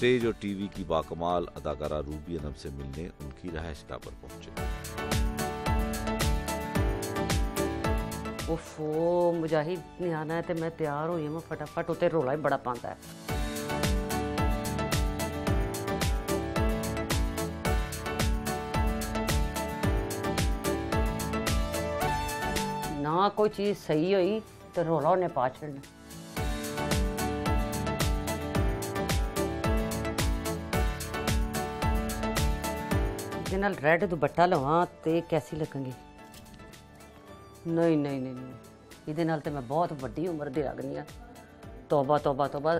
Stage और TV की बाकमाल अदाकारा रूबी अनम से मिलने उनकी रहायशगाह पर पहुंचे। ओफो मुजाहिद ने आना है तो मैं तैयार हुई हूँ फटाफट, उते रोला ही बड़ा पाता है। ना कोई चीज सही हुई तो रोला उन्हें पा छड़ना। रेड दुपट्टा लवा तो कैसी लगेंगी? नहीं नहीं नहीं नहीं, ये तो मैं बहुत वड्डी उम्र दी लगनी है। तौबा तौबा तौबा,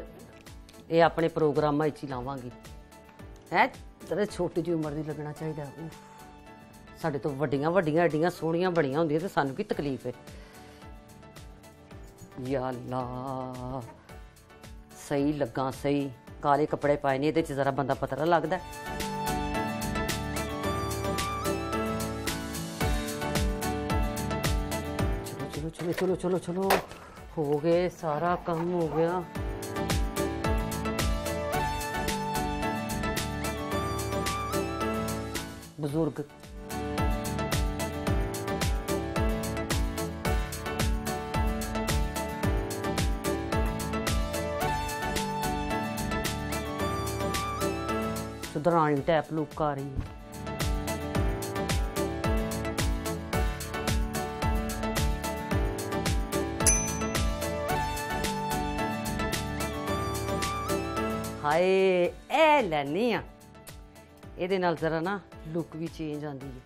ये अपने प्रोग्राम ही लावांगी है। तेरे छोटी जी उम्र दी लगना चाहिए। साढ़े तो वड्डियां वड्डियां एडियां सोहणियां बड़ियां होंदियां ते सानू की तकलीफ है। या अल्लाह, सही लगा सही। काले कपड़े पाए ने, ये जरा बंदा पतला लगता है। चलो चलो चलो चलो, हो गए, सारा काम हो गया। बुजुर्ग सुधरानी टाइप लुक आ रही है। हाय ए लैनी आ, ਇਹਦੇ ਨਾਲ ਜ਼ਰਾ ਨਾ ਲੁੱਕ ਵੀ ਚੇਂਜ ਆਂਦੀ ਹੈ।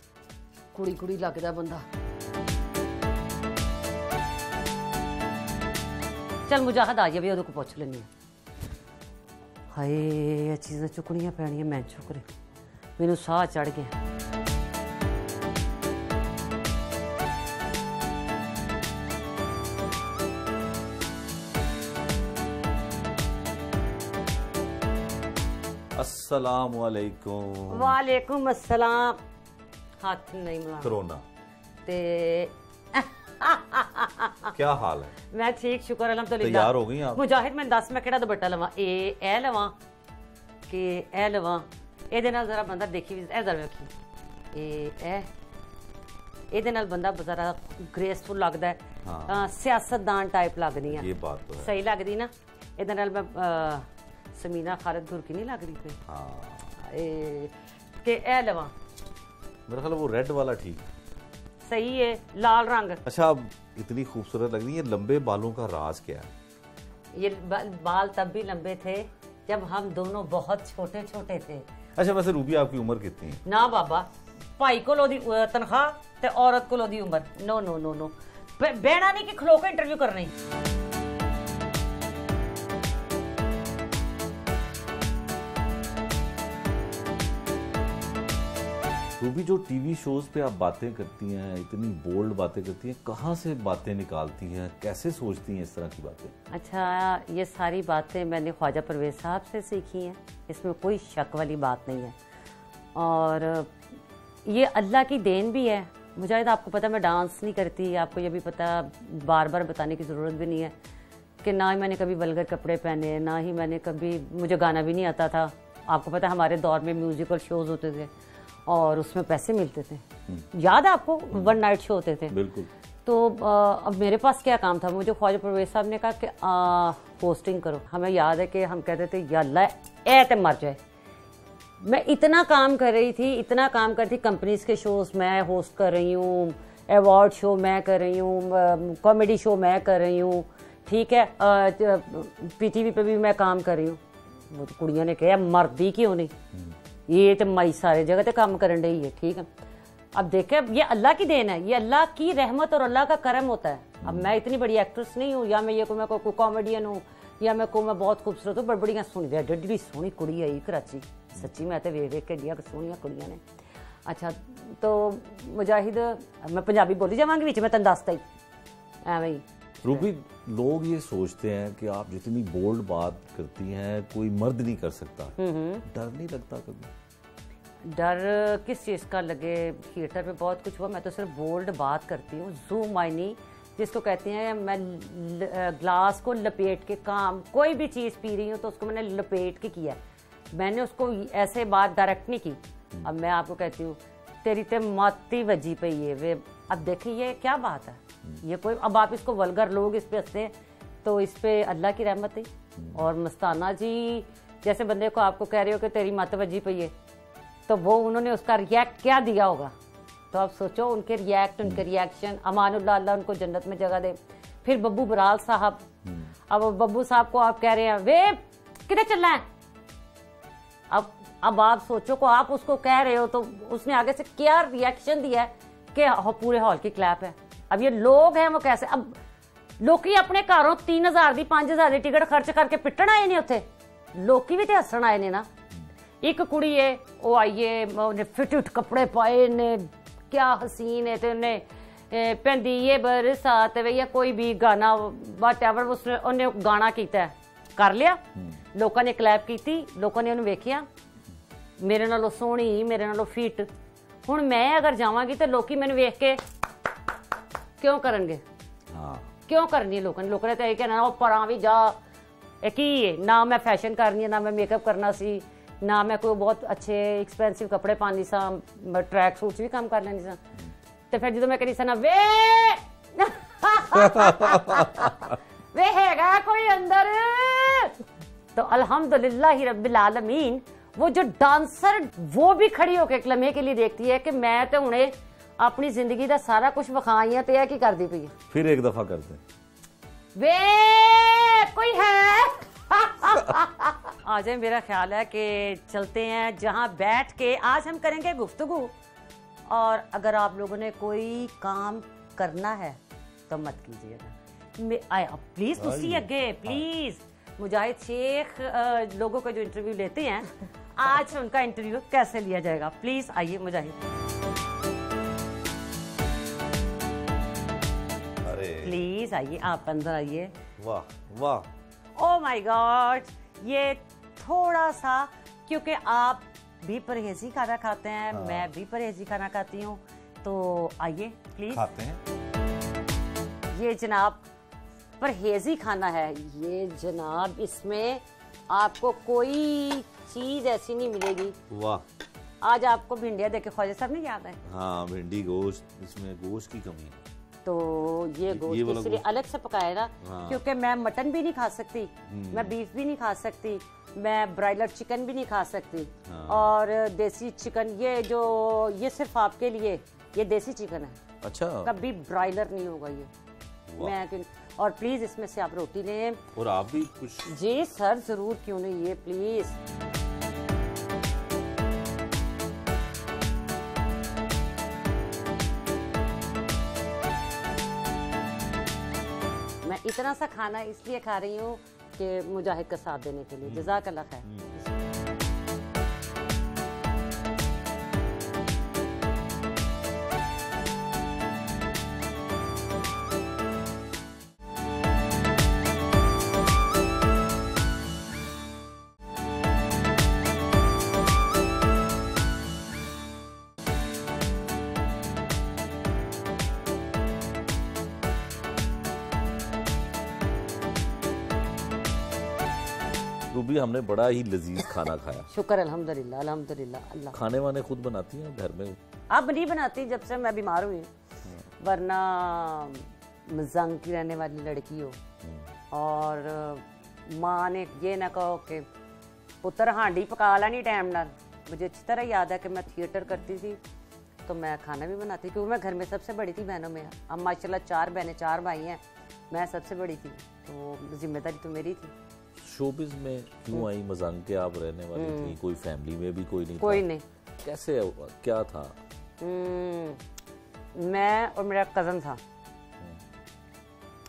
ਕੁੜੀ ਕੁੜੀ ਲੱਗਦਾ ਬੰਦਾ। चल मुजाहिद आ जाए, ਉਹਦੇ ਕੋਲ ਪੁੱਛ ਲੈਣੀ ਆ। ਹਾਏ ਇਹ ਚੀਜ਼ਾਂ ਚੁੱਕਣੀਆਂ ਪੈਣੀਆਂ, ਮੈਂ ਚੁੱਕ ਰਹੀ, ਮੈਨੂੰ ਸਾਹ ਚੜ ਗਿਆ। अस्सलामुअलैकुम। वालेकुम अस्सलाम। हाथ नहीं मिला कोरोना ते क्या हाल है? मैं ठीक, शुक्र अल्हम्दुलिल्लाह। तैयार हो गई आप? मुजाहिद मैं दस, मैं केड़ा दुपट्टा लवां? ए लवां कि ए लवां? ਇਹਦੇ ਨਾਲ ਜ਼ਰਾ ਬੰਦਾ ਦੇਖੀ, ਇਹ ਜ਼ਰਾ ਵੇਖੀ, ਇਹਦੇ ਨਾਲ ਬੰਦਾ ਜ਼ਰਾ ਗ੍ਰੇਸਫੁਲ ਲੱਗਦਾ ਹੈ। ਹਾਂ, ਸਿਆਸਤਦਾਨ ਟਾਈਪ ਲੱਗਦੀ ਆ। ਇਹ ਬਾਤ ਤਾਂ ਸਹੀ ਲੱਗਦੀ ਨਾ। ਇਹਦੇ ਨਾਲ ਮੈਂ समीना खालिद गुर की नहीं लग रही थी। हाँ के ए लवा? मेरा ख्याल वो रेड वाला ठीक सही है, लाल रंग। अच्छा, अब इतनी खूबसूरत लग रही है। लंबे बालों का राज क्या है? ये बाल तब भी लंबे थे जब हम दोनों बहुत छोटे छोटे थे। अच्छा, वैसे रूबी आपकी उम्र कितनी है? ना बाबा, भाई को तनख्वाह ते औरत को उम्र। नो नो नो नो, बहना नहीं कि खलो के इंटरव्यू करनी। रूबी, जो टीवी शोज पे आप बातें करती हैं, इतनी बोल्ड बातें करती हैं, कहाँ से बातें निकालती हैं, कैसे सोचती हैं इस तरह की बातें? अच्छा, ये सारी बातें मैंने ख्वाजा परवेज साहब से सीखी हैं, इसमें कोई शक वाली बात नहीं है। और ये अल्लाह की देन भी है। मुजाहिद, आपको पता मैं डांस नहीं करती, आपको ये भी पता, बार बार बताने की ज़रूरत भी नहीं है कि ना ही मैंने कभी वल्गर कपड़े पहने, ना ही मैंने कभी, मुझे गाना भी नहीं आता था। आपको पता हमारे दौर में म्यूजिकल शोज होते थे और उसमें पैसे मिलते थे। याद है आपको? वन नाइट शो होते थे। बिल्कुल। तो अब मेरे पास क्या काम था? मुझे ख्वाजा परवेज साहब ने कहा कि होस्टिंग करो। हमें याद है कि हम कहते थे या अल्लाह ए ते मर जाए। मैं इतना काम कर रही थी, इतना काम करती। कंपनीज के शोज मैं होस्ट कर रही हूँ, अवार्ड शो मैं कर रही हूँ, कॉमेडी शो मैं कर रही हूँ, ठीक है, PTV पे भी मैं काम कर रही हूँ। वो तो कुड़ियों ने कहा मर्दी क्यों नहीं, ये तो मई सारे जगह पे काम करने रही है, ठीक है। अब देखे, ये अल्लाह की देन है, ये अल्लाह की रहमत और अल्लाह का करम होता है। अब मैं इतनी बड़ी एक्ट्रेस नहीं हूँ, या मैं ये मैं कोई कॉमेडियन हूँ, या मैं बहुत खूबसूरत हूँ, बड़ियां सोहनी एडी सोहनी कुड़ी आई कराची, सच्ची मैं तो वेख के एडियां सोहनियां कुड़ियां ने। अच्छा, तो मुजाहिद, मैं पंजाबी बोली जावांगी विच, मैं तेन दसता ही एवं ही। रूबी, लोग ये सोचते हैं कि आप जितनी बोल्ड बात करती हैं कोई मर्द नहीं कर सकता। डर नहीं लगता कभी? डर किस चीज़ का लगे? थिएटर पे बहुत कुछ हुआ, मैं तो सिर्फ बोल्ड बात करती हूँ। जूम मायनी जिसको कहते हैं, मैं ग्लास को लपेट के काम, कोई भी चीज़ पी रही हूँ तो उसको मैंने लपेट के किया। मैंने उसको ऐसे बात डायरेक्ट नहीं की। अब मैं आपको कहती हूँ तेरी ते माती वजी पे ये वे, अब देखिए ये क्या बात है, ये कोई, अब आप इसको वल्गर लोग इस पे हंसते हैं तो इस पे अल्लाह की रहमत है। और मस्ताना जी जैसे बंदे को आपको कह रहे हो कि तेरी मत वजी पे ये, तो वो उन्होंने उसका रिएक्ट क्या दिया होगा, तो आप सोचो उनके रिएक्ट, उनके रिएक्शन। अमानुल्लाह, अल्लाह उनको जन्नत में जगह दे। फिर बब्बू बराल साहब, अब बब्बू साहब को आप कह रहे हैं वे किधर चलना है, अब आप सोचो को आप उसको कह रहे हो तो उसने आगे से क्या रिएक्शन दिया है कि पूरे हॉल की क्लैप है। अब ये लोग हैं वो कैसे, अब लोकी अपने घरों 3000 दी 5000 दी टिकट खर्च करके पिटन आए ने उत्थे, लोकी भी तो हसन आए ने ना। एक कुड़ी है वो आइए, उन्हें फिट कपड़े पाए ने, क्या हसीन है, तो उन्हें पेंदी ये बरसात या कोई भी गाना वटएवर उसने उन्हें गाना कीता है, कर लिया, लोगों ने क्लैप की, लोगों ने उन्हें वेखिया, मेरे नालों सोहनी, मेरे नालों फिट। हुण मैं अगर जावांगी तो लोग मैंने वेख के क्यों करनगे, क्यों करनी है लोगों ने, लोगों ने तो यही कहना वो परां भी जा, की है ना, मैं फैशन करनी है ना, मैं मेकअप करना सी ना, मैं कोई बहुत अच्छे एक्सपेंसिव कपड़े पानी सा, ट्रैक सूट्स भी काम कर लेनी सा। तो फिर जो मैं करी सा ना वे वे हैगा कोई अंदर, तो अल्हम्दुलिल्लाह रब्बिल आलमीन वो जो डांसर वो भी खड़ी होकर एक लम्हे के लिए देखती है कि मैं तो उन्हें अपनी जिंदगी का सारा कुछ विखाई है, तो यह की कर दी पई। फिर एक दफा करते वे कोई है आ जाए, मेरा ख्याल है कि चलते हैं जहां बैठ के आज हम करेंगे गुफ्तगू। और अगर आप लोगों ने कोई काम करना है तो मत कीजिएगा प्लीज, तुसी अगे प्लीज। मुजाहिद शेख लोगों का जो इंटरव्यू लेते हैं आज उनका इंटरव्यू कैसे लिया जाएगा, प्लीज आइए मुजाहिद। प्लीज आइए, आप अंदर आइए। वाह वाह, ओ माय गॉड, ये थोड़ा सा, क्योंकि आप भी परहेजी खाना खाते हैं, मैं भी परहेजी खाना खाती हूँ, तो आइए प्लीज खाते हैं। ये जनाब परहेजी खाना है, ये जनाब इसमें आपको कोई चीज ऐसी नहीं मिलेगी। वाह, आज आपको भिंडिया देके ख्वाजा साहब नहीं याद है? हाँ, भिंडी गोश्त, इसमें गोश्त की कमी है, तो ये गोश्त इसलिए अलग से पकाया ना। हाँ। क्योंकि मैं मटन भी नहीं खा सकती, मैं बीफ भी नहीं खा सकती, मैं ब्रायलर चिकन भी नहीं खा सकती। हाँ। और देसी चिकन ये सिर्फ आपके लिए, ये देसी चिकन है। अच्छा, कभी ब्रायलर नहीं होगा ये। मैं और प्लीज इसमें से आप रोटी लें। और आप भी कुछ? जी सर, जरूर, क्यों नहीं, ये प्लीज। मैं इतना सा खाना इसलिए खा रही हूँ कि मुजाहिद का साथ देने के लिए। जज़ाकल्लाह खैर। रूबी, हमने बड़ा ही लजीज खाना खाया। शुक्र अल्हम्दुलिल्लाह, अल्हम्दुलिल्लाह। अल्लाह, खाने वाने खुद बनाती हैं घर में? अब नहीं बनाती, जब से मैं बीमार हुई, वरना मजंग की रहने वाली लड़की हो और माँ ने ये ना कहो कि पुत्र हांडी पका लानी टाइम नाल। मुझे अच्छी तरह याद है कि मैं थिएटर करती थी तो मैं खाना भी बनाती, क्योंकि मैं घर में सबसे बड़ी थी बहनों में। अब माशाल्लाह 4 बहनें 4 भाई हैं, मैं सबसे बड़ी थी, तो जिम्मेदारी तो मेरी थी। शोबिज में क्यों आई? मजंग के आप रहने वाली थी, कोई फैमिली में भी कोई नहीं कोई था? नहीं। कैसे, क्या था? मैं और मेरा कज़न था।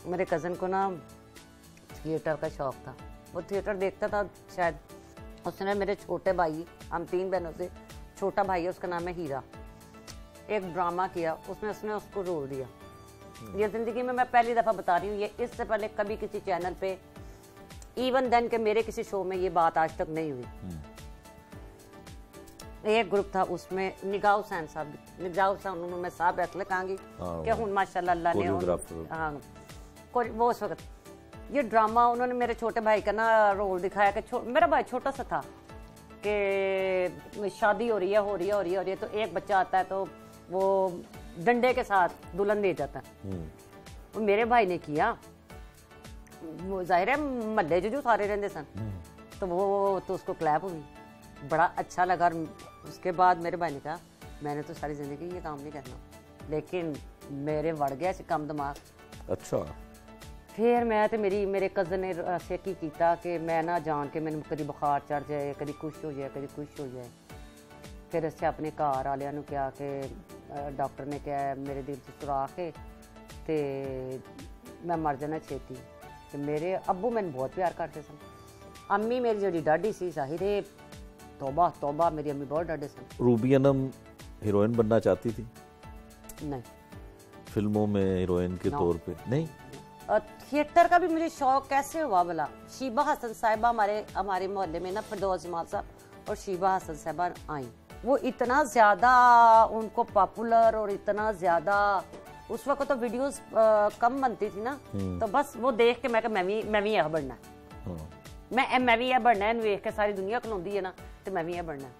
मेरे कज़न को ना थिएटर का शौक था, वो थिएटर देखता था शायद। उसने मेरे छोटे भाई, हम 3 बहनों से छोटा भाई है, उसका नाम है हीरा, एक ड्रामा किया, उसने उसको रोल दिया। ये जिंदगी में मैं पहली दफ़ा बता रही हूँ, ये इससे पहले कभी किसी चैनल पे, इवन देन के मेरे किसी शो में ये बात आज तक नहीं हुई। एक ग्रुप था, उसमें निगाह हुसैन साहब, निगाह हुसैन उन्होंने मैं साहब ऐसे लगांगी कि हुन माशाल्लाह अल्लाह ने, हाँ, वो उस वक्त ये ड्रामा उन्होंने मेरे छोटे भाई का ना रोल दिखाया कि मेरा भाई छोटा सा था कि शादी हो रही है तो एक बच्चा आता है तो वो डंडे के साथ दुल्हन ले जाता है। वो मेरे भाई ने किया, वो जाहिर है महल्ले जो सारे रहते सन, तो वो तो उसको क्लैप हुई, बड़ा अच्छा लगा। और उसके बाद मेरे भाई ने कहा मैंने तो सारी जिंदगी ये काम नहीं करना, लेकिन मेरे बढ़ गया कम दिमाग। अच्छा। फिर मैं तो मेरे कज़न ने ऐसे की किया कि मैं ना जान के मैंने कभी बुखार चढ़ जाए, कभी कुछ हो जाए, कभी कुछ हो जाए। फिर असं अपने घर वालों कहा कि डॉक्टर ने कहा मेरे दिल से सुराख है तो मैं मर जाना छेती। तो मेरे अब्बू मैंने बहुत प्यार करते सन। अम्मी मेरी जी डाडी सी जाहिर है, तौबा तौबा, मेरी अम्मी बहुत डाडे सन। रूबी अनम हीरोइन बनना चाहती थी? नहीं। फिल्मों में हीरोइन के तौर पे नहीं? थिएटर का भी मुझे शौक कैसे हुआ भला। शीबा हसन साहिबा हमारे मोहल्ले में ना, फिरदौस जमाल साहब और शीबा हसन साहिबा आई, वो इतना ज़्यादा उनको पॉपुलर और इतना ज़्यादा, उस वक्त तो वीडियोस कम बनती थी ना, तो बस वो देख के मैं भी यह बनना है, मैं भी यह बनना है, देख के सारी दुनिया खलोंदी है ना, तो मैं भी यह बनना है।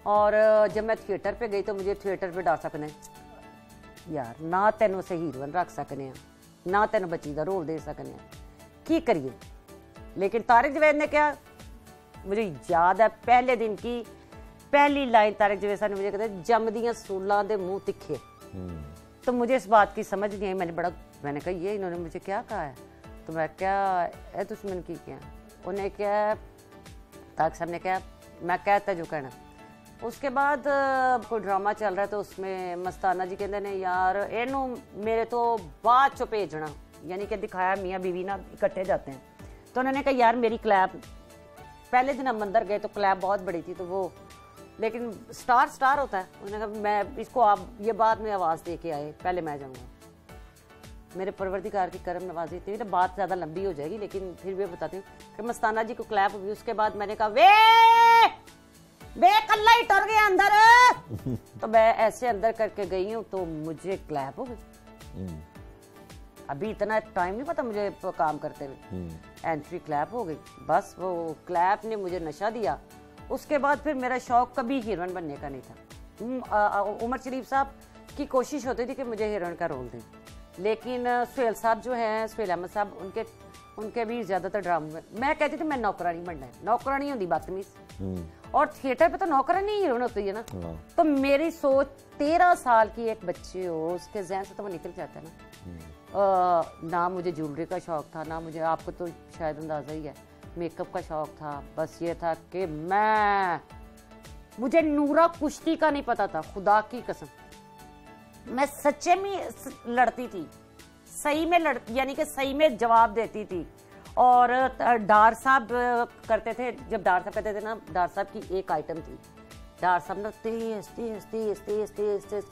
और जब मैं थिएटर पे गई तो मुझे थिएटर पे डाल सकने यार, ना तेन उसे हीरोइन रख सकने, ना तेन बच्ची का रोल दे सकने, की करिए। लेकिन तारिक जवेद ने क्या, मुझे याद है पहले दिन की पहली लाइन तारिक जवेद साहब ने मुझे कहते जमदियां सूलां दे मुंह तिखे। तो मुझे इस बात की समझ नहीं आई, मैंने कहा ये इन्होंने मुझे क्या कहा है। तो मैं क्या है दुश्मन की क्या, उन्हें क्या तारिक साहब ने क्या, मैं कहता जो कहना। उसके बाद कोई ड्रामा चल रहा है तो उसमें मस्ताना जी कहते हैं यार इनू मेरे तो बाद चो भेजना, यानी कि दिखाया मियाँ बीवी ना इकट्ठे जाते हैं। तो उन्होंने कहा यार मेरी क्लैप, पहले दिन हम अंदर गए तो क्लैप बहुत बड़ी थी, तो वो लेकिन स्टार होता है। उन्होंने कहा मैं इसको आप ये बाद में आवाज़ दे के आए, पहले मैं जाऊँगा। मेरे परवरदिगार की करम नवाजी थी, तो बात ज़्यादा लंबी हो जाएगी, लेकिन फिर भी बताती हूँ कि मस्ताना जी को क्लैप हुई। उसके बाद मैंने कहा वे कल्ला ही टुर गया अंदर। तो मैं ऐसे अंदर करके गई हूँ तो मुझे क्लैप हो गई। अभी इतना टाइम नहीं पता मुझे काम करते हुए, एंट्री क्लैप हो गई। बस वो क्लैप ने मुझे नशा दिया। उसके बाद फिर मेरा शौक कभी हीरोइन बनने का नहीं था। उमर शरीफ साहब की कोशिश होती थी कि मुझे हीरोइन का रोल दें, लेकिन सुहेल साहब जो हैं, सुहेल अहमद साहब, उनके भी ज़्यादातर ड्रामे मैं कहती थी मैं नौकरानी बनना है, नौकरानी होती बदतमीज। और थिएटर पे तो नौकरानी हीरोइन होती है ना। तो मेरी सोच 13 साल की एक बच्ची हो, उसके जहन से तो वो निकल जाता है ना। ना मुझे ज्वेलरी का शौक था, ना मुझे, आपको तो शायद अंदाज़ा ही है, मेकअप का शौक था। बस ये था कि मुझे नूरा कुश्ती का नहीं पता था, खुदा की कसम। मैं सच्चे में लड़ती थी, सही में यानी कि सही में जवाब देती थी। और डार साहब करते थे, जब डार साहब कहते थे ना, डार साहब की एक आइटम थी, डार साहब ना तेज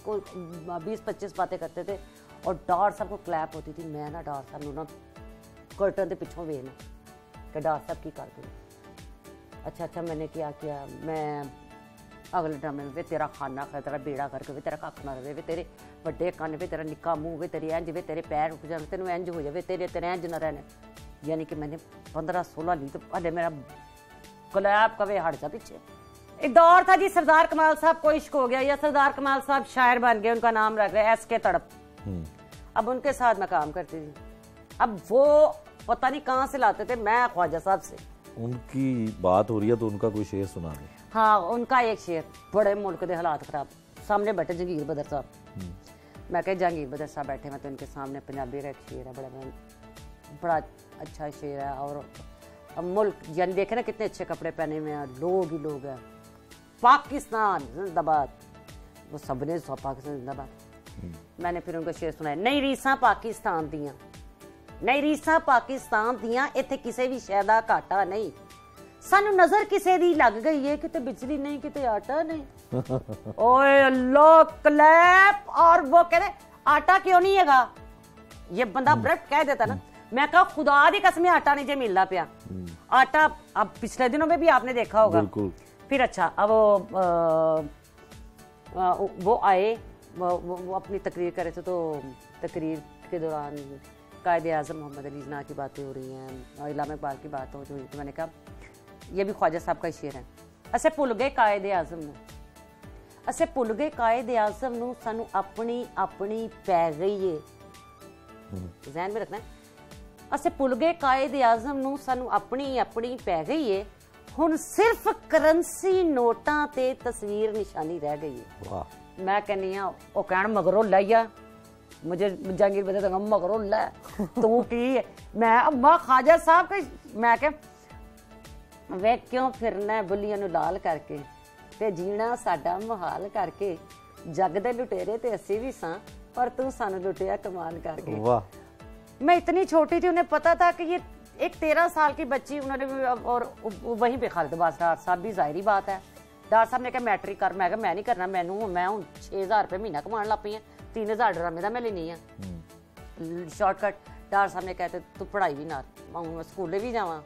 को 20-25 बातें करते थे और डार साहब को क्लैप होती थी। मैं ना डार साहब ना कर्टन के पिछों वेना कि डार साहब की कर दूँ। अच्छा मैंने क्या किया, मैं अगले ड्रामे में वे तेरा खाना खा, तेरा बेड़ा करके वे तेरा कख ना रहे, वे तेरे बड़े कन्न, वे तेरा निक्का मुँह, वे तेरी इंज, वे तेरे पैर उठ जाए, तेन इंज हो जाए, तेरे इंज न रहने। यानी कि मैंने 15-16 ली तो अरे मेरा गुलाब कवे हट जा पीछे। एक दौर था जी, सरदार कमाल साहब को इश्क हो गया, या सरदार कमाल साहब शायर बन गए, उनका नाम रख गया SK तड़प। अब उनके साथ मैं काम करती थी। अब वो पता नहीं कहाँ से लाते थे, मैं ख्वाजा साहब से। उनकी बात हो रही है तो उनका कोई शेर सुना दे। हाँ, उनका एक शेर, बड़े मुल्क के हालात खराब, सामने बैठे जहांगीर बदर साहब। मैं कह जहांगीर बदर साहब बैठे, मैं तो इनके सामने पंजाबी का एक शेर है, बड़ा अच्छा शेर है। और मुल्क यानी देखे ना कितने अच्छे कपड़े पहने हुए हैं, लोग ही लोग हैं। पाकिस्तान जिंदाबाद, वो सबने पाकिस्तान जिंदाबाद। मैंने फिर उनको शेर सुनाया, नहीं रीसा पाकिस्तान दियां, नहीं रीसा पाकिस्तान दियां, इत्थे किसी भी शै दा घाटा नहीं, सानू नजर किसी दी लग गई है, किते बिजली नहीं, किते आटा नहीं। ओए अल्लाह क्लैप। और वो कहते आटा क्यों नहीं हैगा, ये बंदा ब्रेड कह देता ना। मैं कहा खुदा दी कसम आटा नहीं जे मिलना पिया आटा। अब पिछले दिनों में भी आपने देखा होगा। फिर अच्छा, अब वो आए, वो अपनी तकरीर कर रहे थे, तो तकरीर के दौरान कायदे आज़म मोहम्मद अली जिन्ना की बातें हो रही हैं, इलामा इकबाल की बात हो रही। तो मैंने कहा ये भी ख्वाजा साहब का शेर है ਅਸੀਂ ਭੁੱਲ ਗਏ ਕਾਇਦੇ ਆਜ਼ਮ ਨੂੰ, ਅਸੀਂ ਭੁੱਲ ਗਏ ਕਾਇਦੇ ਆਜ਼ਮ ਨੂੰ, ਸਾਨੂੰ ਆਪਣੀ ਆਪਣੀ ਪੈ ਗਈ ਏ। ਜ਼ਹਿਨ ਵਿੱਚ ਰੱਖਣਾ, ਅਸੀਂ ਭੁੱਲ ਗਏ ਕਾਇਦੇ ਆਜ਼ਮ ਨੂੰ, ਸਾਨੂੰ ਆਪਣੀ ਆਪਣੀ ਪੈ ਗਈ ਏ। ਹੁਣ ਸਿਰਫ ਕਰੰਸੀ ਨੋਟਾਂ ਤੇ ਤਸਵੀਰ ਨਿਸ਼ਾਨੀ ਰਹਿ ਗਈ ਹੈ। वाह। मैं कहनी हाँ वो कहण मगरों लैया, मुझे जहांगीर बता दूंगा मगरों लै तू की है। मैं अम्मा ख्वाजा साहब के मैं कह वे क्यों फिरना बुलियां नूं लाल करके ते जीना साडा मुहाल करके, जग दे लुटेरे ते असी भी सां पर तू सानू लुटिया कमाल करके। वाह। मैं इतनी छोटी थी, उन्हें पता था कि ये एक 13 साल की बच्ची, उन्होंने और वहीं पे खालिद अब्बास डार साहब भी, जाहिर बात है। डार साहब ने कहा मैट्रिक कर, मैं नहीं करना, मैं हूँ 6000 रुपये महीना कमान लग पई है, 3000 ड्रामे का मैं लेनी है शॉर्टकट। डार साहब ने कहते तू पढ़ाई भी ना, मैं स्कूले भी जावा,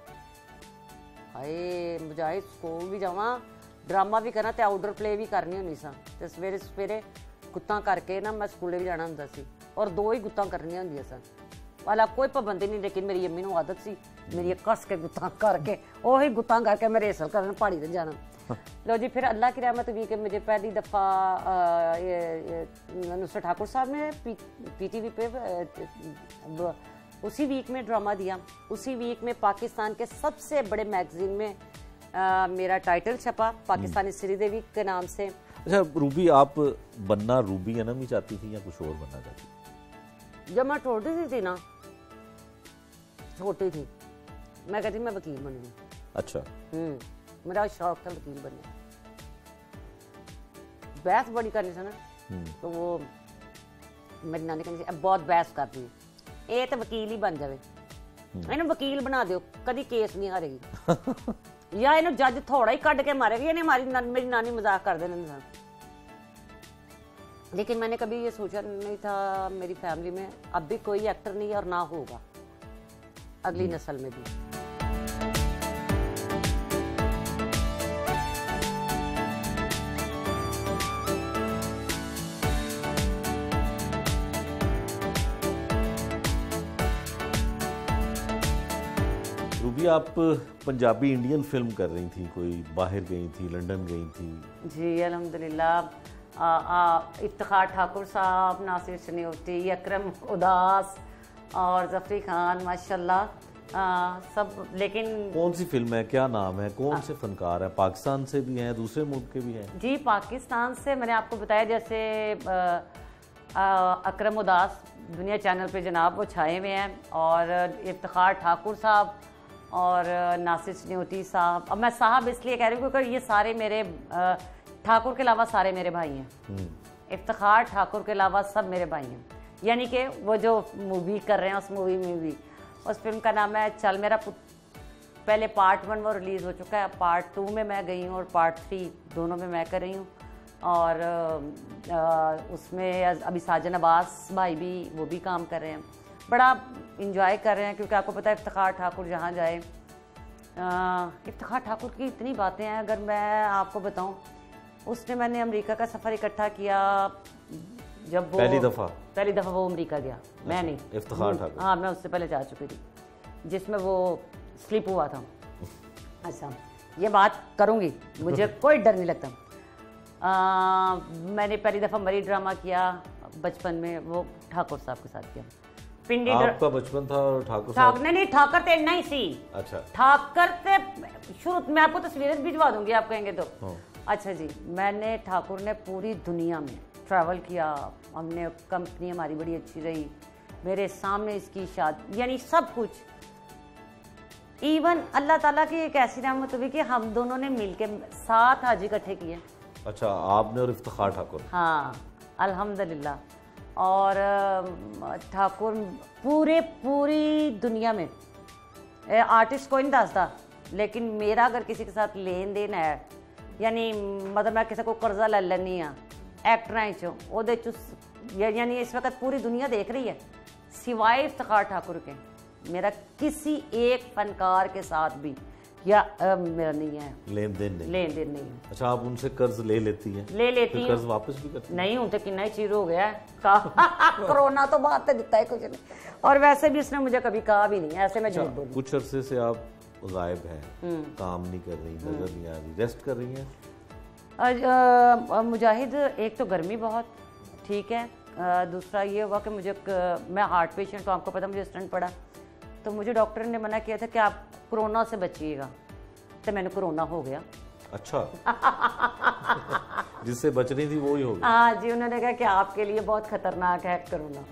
हाए बजाए स्कूल भी जावा, ड्रामा भी करना तो आउटडोर प्ले भी करनी होनी सा, तो सवेरे सवेरे गुत्तां करके ना मैं स्कूले भी जाना होंदा सी, और 2 ही गुत्तां करनियां होंदियां सन। वाला कोई पाबंदी नहीं, लेकिन मेरी अम्मी नूं आदत सी मेरी कस के गुत्तां करके, ओही गुत्तां करके मैं रेसल करन पहाड़ी ते जाना। लो जी, फिर अल्लाह की रहमत हुई कि मुझे पहली दफ़ा नुसरत ठाकुर साहब ने PTV पे उसी वीक में ड्रामा दिया। उसी वीक में पाकिस्तान के सबसे बड़े मैगजीन में मेरा टाइटल छपा, पाकिस्तानी श्रीदेवी के नाम से। अच्छा रूबी, आप बनना रूबी अनम ही चाहती थी या कुछ और बनना चाहती थी? जब मैं छोटी थी ना, छोटी थी, मैं कहती मैं वकील बनूंगी। अच्छा। मेरा शौक था वकील बनने, बहस बड़ी करनी था ना, तो वो मेरी नानी कहती बहुत बहस करती है, ये तो वकील ही बन जाए, इन्हें वकील बना दो, कभी केस नहीं हारेगी या इन्हें जज थोड़ा ही कट के मारेगी। नहीं हमारी मेरी नानी मजाक कर देने इंसान, लेकिन मैंने कभी ये सोचा नहीं था मेरी फैमिली में अब भी कोई एक्टर नहीं है और ना होगा अगली नस्ल में भी। रूबी, आप पंजाबी इंडियन फिल्म कर रही थी, कोई बाहर गई थी, लंदन गई थी? जी अल्हम्दुलिल्लाह। इफ्तिखार ठाकुर साहब, नासिर शनियोती, अकरम उदास और जफरी खान, माशाल्लाह सब। लेकिन कौन सी फिल्म है, क्या नाम है, कौन से फनकार है? पाकिस्तान से भी हैं, दूसरे मुल्क के भी हैं? जी पाकिस्तान से मैंने आपको बताया, जैसे अकरम उदास दुनिया चैनल पे जनाब वो छाए हुए हैं, और इफ्तिखार ठाकुर साहब और नासिर शनियोती साहब। अब मैं साहब इसलिए कह रही हूँ क्योंकि ये सारे मेरे ठाकुर के अलावा सारे मेरे भाई हैं। इफ्तिखार ठाकुर के अलावा सब मेरे भाई हैं, यानी कि वो जो मूवी कर रहे हैं उस मूवी में भी, उस फिल्म का नाम है चल मेरा पुत्र। पहले पार्ट 1 वो रिलीज़ हो चुका है, पार्ट 2 में मैं गई हूँ और पार्ट 3 दोनों में मैं कर रही हूँ। और उसमें अभी साजन अब्बास भाई भी वो भी काम कर रहे हैं, बड़ा इंजॉय कर रहे हैं, क्योंकि आपको पता है इफ्तिखार ठाकुर जहाँ जाए, इफ्तिखार ठाकुर की इतनी बातें हैं अगर मैं आपको बताऊँ। उसने मैंने अमेरिका का सफ़र इकट्ठा किया जब वो पहली दफ़ा वो अमेरिका गया। अच्छा, मैं नहीं, इफ्तिखार ठाकुर, हाँ मैं उससे पहले जा चुकी थी, जिसमें वो स्लिप हुआ था। अच्छा, ये बात करूँगी, मुझे कोई डर नहीं लगता। मैंने पहली दफ़ा मरी ड्रामा किया बचपन में, वो ठाकुर साहब के साथ किया। पिंडी आपका बचपन था और ठाकुर साहब? नहीं ठाकर तो इतना ही सी। अच्छा, ठाकर ते शुरू मैं आपको तस्वीरें भिजवा दूंगी, आप कहेंगे तो। अच्छा जी, मैंने ठाकुर ने पूरी दुनिया में ट्रैवल किया, हमने कंपनी हमारी बड़ी अच्छी रही, मेरे सामने इसकी शादी, यानी सब कुछ। इवन अल्लाह ताला की एक ऐसी रहमत हुई कि हम दोनों ने मिलके 7 हाजी इकट्ठे किए। अच्छा, आपने और इफ्तिखार ठाकुर? हाँ अल्हम्दुलिल्लाह। और ठाकुर पूरी दुनिया में आर्टिस्ट कोई नहीं दसदा, लेकिन मेरा अगर किसी के साथ लेन देन है, यानी मतलब मैं किसी को कर्जा ले लैनी हाँ एक्टरां चो, यानी इस वक्त पूरी दुनिया देख रही है, सिवाय इफ्तिखार ठाकुर के मेरा किसी एक फनकार के साथ भी या मेरा नहीं है लेन देन नहीं है। अच्छा, आप उनसे कर्ज ले लेती हैं? ले लेती हैं। कर्ज वापस भी करती? नहीं, हूं तो कितना ही चीर हो गया कोरोना तो बात तो दिखता है कुछ नहीं, और वैसे भी उसने मुझे कभी कहा भी नहीं, ऐसे मैं झूठ बोलूं। कुछ अरसे से आप गायब हैं, काम नहीं कर रही, नजर नहीं आ रही, रेस्ट कर रही हैं? मुजाहिद, एक तो गर्मी बहुत, ठीक है, दूसरा ये हुआ कि मैं हार्ट पेशेंट, तो आपको पता मुझे स्टंट पड़ा, तो मुझे डॉक्टर ने मना किया था कि आप कोरोना से बचिएगा, तो मैंने कोरोना हो गया। अच्छा। जिससे बच रही थी वो ही हो गया। हाँ जी, उन्होंने कहा कि आपके लिए बहुत खतरनाक है कोरोना।